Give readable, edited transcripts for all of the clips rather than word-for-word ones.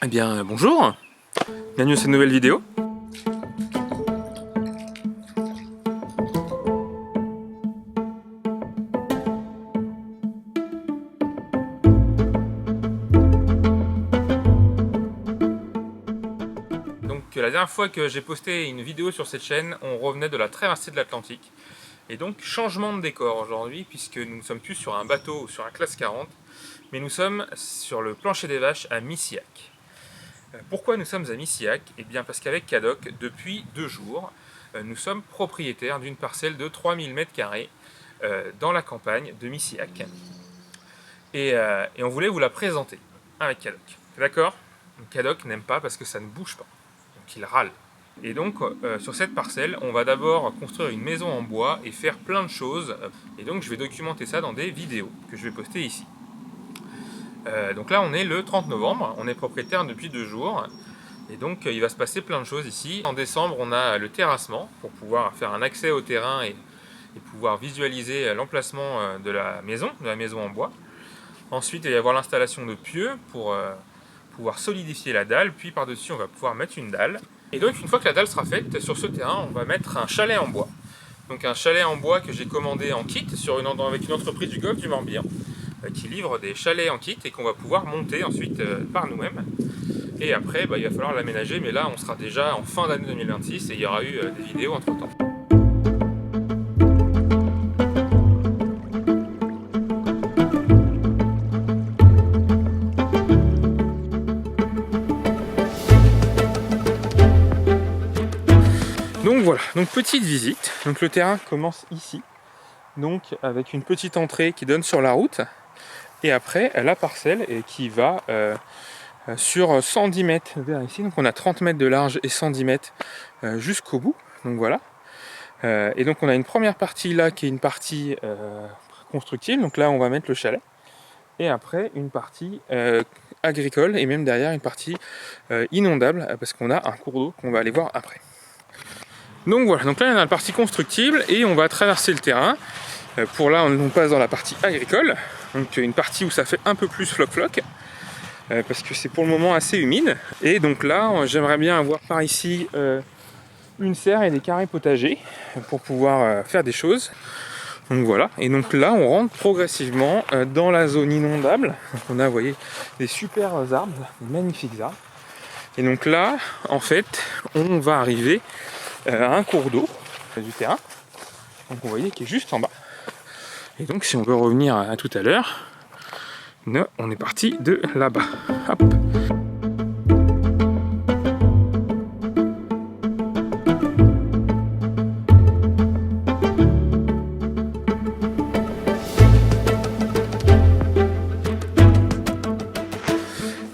Eh bien bonjour, bienvenue à cette nouvelle vidéo. Donc la dernière fois que j'ai posté une vidéo sur cette chaîne, on revenait de la traversée de l'Atlantique. Et donc changement de décor aujourd'hui, puisque nous ne sommes plus sur un bateau ou sur un classe 40, mais nous sommes sur le plancher des vaches à Missillac. Pourquoi nous sommes à Missillac? Eh bien parce qu'avec Cadoc, depuis 2 jours, nous sommes propriétaires d'une parcelle de 3000 m² dans la campagne de Missillac. Et on voulait vous la présenter avec Cadoc. D'accord? Cadoc n'aime pas parce que ça ne bouge pas, donc il râle. Et donc sur cette parcelle, on va d'abord construire une maison en bois et faire plein de choses. Et donc je vais documenter ça dans des vidéos que je vais poster ici. Donc là on est le 30 novembre, on est propriétaire depuis 2 jours. Et donc il va se passer plein de choses ici. En décembre on a le terrassement pour pouvoir faire un accès au terrain et pouvoir visualiser l'emplacement de la maison en bois. Ensuite il va y avoir l'installation de pieux pour pouvoir solidifier la dalle, puis par-dessus on va pouvoir mettre une dalle. Et donc une fois que la dalle sera faite, sur ce terrain on va mettre un chalet en bois. Donc un chalet en bois que j'ai commandé en kit avec une entreprise du Golfe du Morbihan qui livre des chalets en kit et qu'on va pouvoir monter ensuite par nous-mêmes. Et après il va falloir l'aménager, mais là on sera déjà en fin d'année 2026 et il y aura eu des vidéos entre temps. Donc voilà, donc petite visite. Donc le terrain commence ici, donc avec une petite entrée qui donne sur la route, et après la parcelle qui va sur 110 mètres vers ici. Donc on a 30 mètres de large et 110 mètres jusqu'au bout. Donc voilà. Et donc on a une première partie là qui est une partie constructive. Donc là on va mettre le chalet. Et après une partie agricole et même derrière une partie inondable parce qu'on a un cours d'eau qu'on va aller voir après. Donc voilà, donc là on a la partie constructible et on va traverser le terrain. Pour là on passe dans la partie agricole, donc une partie où ça fait un peu plus floc-floc, parce que c'est pour le moment assez humide. Et donc là j'aimerais bien avoir par ici une serre et des carrés potagers pour pouvoir faire des choses. Donc voilà, et donc là on rentre progressivement dans la zone inondable. Donc on a, vous voyez, des super arbres, des magnifiques arbres. Et donc là, en fait, on va arriver à un cours d'eau du terrain, donc vous voyez qui est juste en bas. Et donc si on veut revenir à tout à l'heure, on est parti de là-bas. Hop.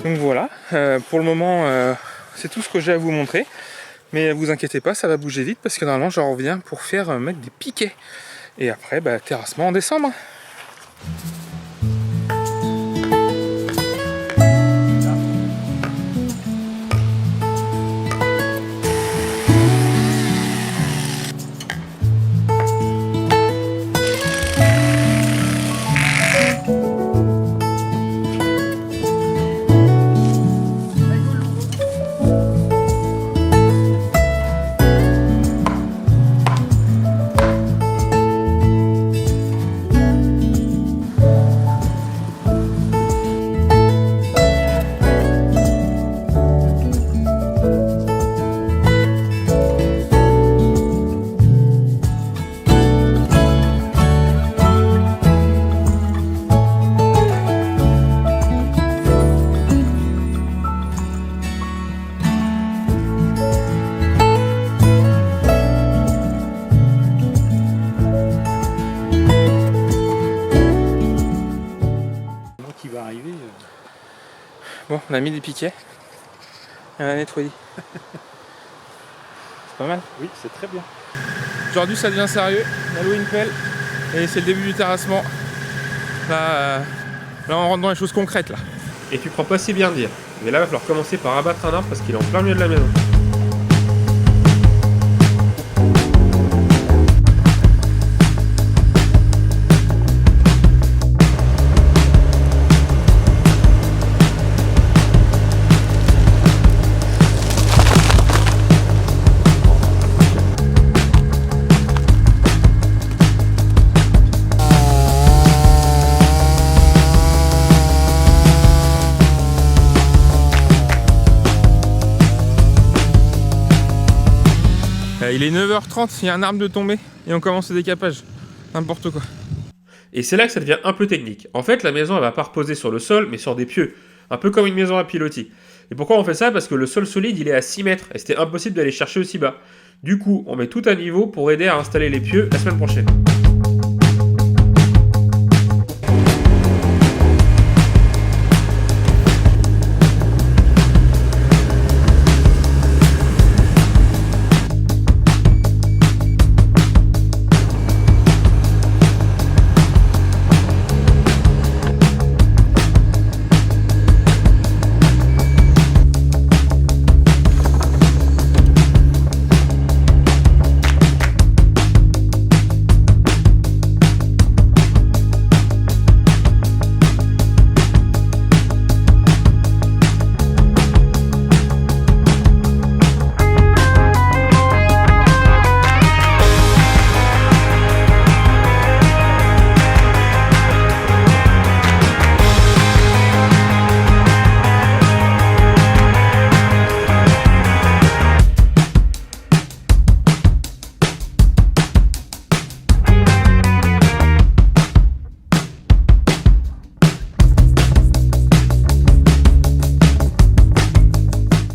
Donc voilà, pour le moment c'est tout ce que j'ai à vous montrer. Mais vous inquiétez pas, ça va bouger vite parce que normalement j'en reviens pour faire mettre des piquets. Et après, terrassement en décembre. Bon, on a mis des piquets et on a nettoyé. C'est pas mal? Oui, c'est très bien. Aujourd'hui ça devient sérieux, on a loué une pelle et c'est le début du terrassement. Là on rentre dans les choses concrètes là. Et tu crois pas si bien dire. Mais là, il va falloir commencer par abattre un arbre parce qu'il est en plein milieu de la maison. Il est 9h30, il y a un arbre de tomber et on commence le décapage. N'importe quoi. Et c'est là que ça devient un peu technique. En fait, la maison, elle va pas reposer sur le sol, mais sur des pieux. Un peu comme une maison à pilotis. Et pourquoi on fait ça? Parce que le sol solide, il est à 6 mètres, et c'était impossible d'aller chercher aussi bas. Du coup, on met tout à niveau pour aider à installer les pieux la semaine prochaine.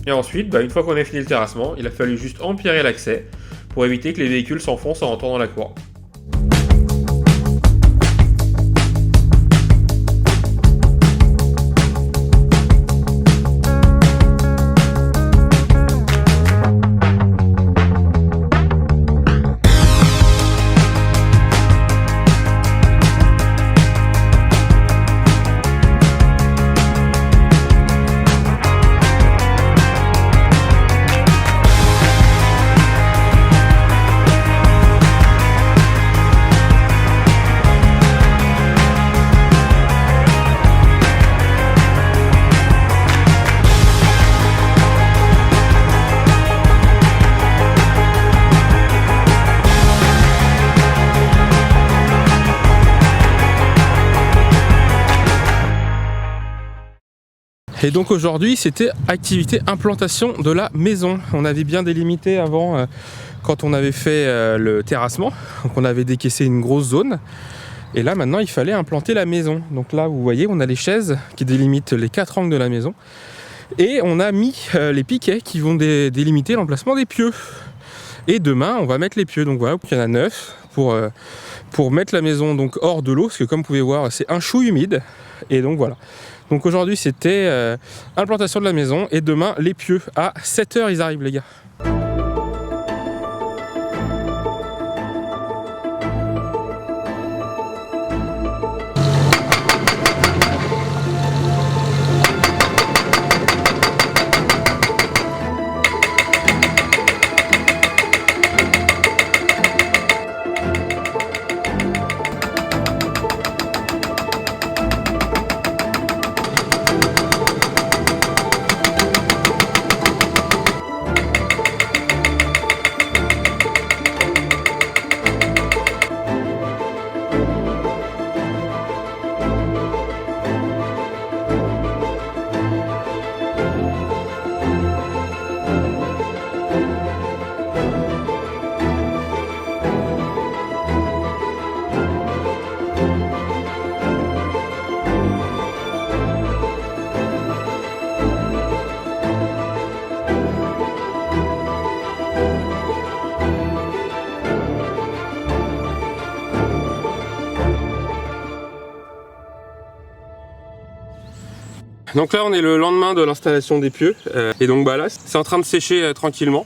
Et ensuite, une fois qu'on a fini le terrassement, il a fallu juste empirer l'accès pour éviter que les véhicules s'enfoncent en rentrant dans la cour. Et donc aujourd'hui c'était activité implantation de la maison. On avait bien délimité avant quand on avait fait le terrassement, donc on avait décaissé une grosse zone. Et là maintenant il fallait implanter la maison. Donc là vous voyez on a les chaises qui délimitent les 4 angles de la maison. Et on a mis les piquets qui vont délimiter l'emplacement des pieux. Et demain on va mettre les pieux. Donc voilà, il y en a 9 pour mettre la maison donc hors de l'eau. Parce que comme vous pouvez voir c'est un chou humide. Et donc voilà. Donc aujourd'hui c'était implantation de la maison et demain les pieux. À 7h ils arrivent les gars. Donc là on est le lendemain de l'installation des pieux et donc là c'est en train de sécher tranquillement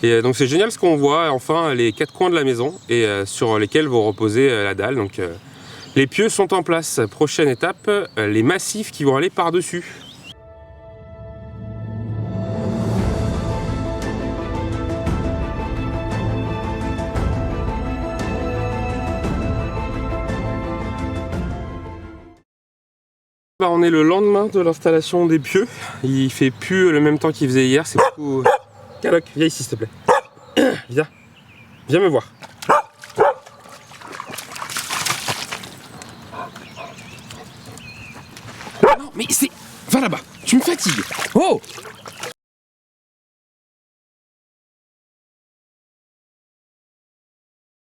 et donc c'est génial ce qu'on voit enfin les 4 coins de la maison et sur lesquels vont reposer la dalle. Donc les pieux sont en place. Prochaine étape, les massifs qui vont aller par dessus. On est le lendemain de l'installation des pieux. Il fait plus le même temps qu'il faisait hier. C'est beaucoup. Caloc, viens ici s'il te plaît. Viens me voir. Non mais c'est... Va là-bas, tu me fatigues. Oh,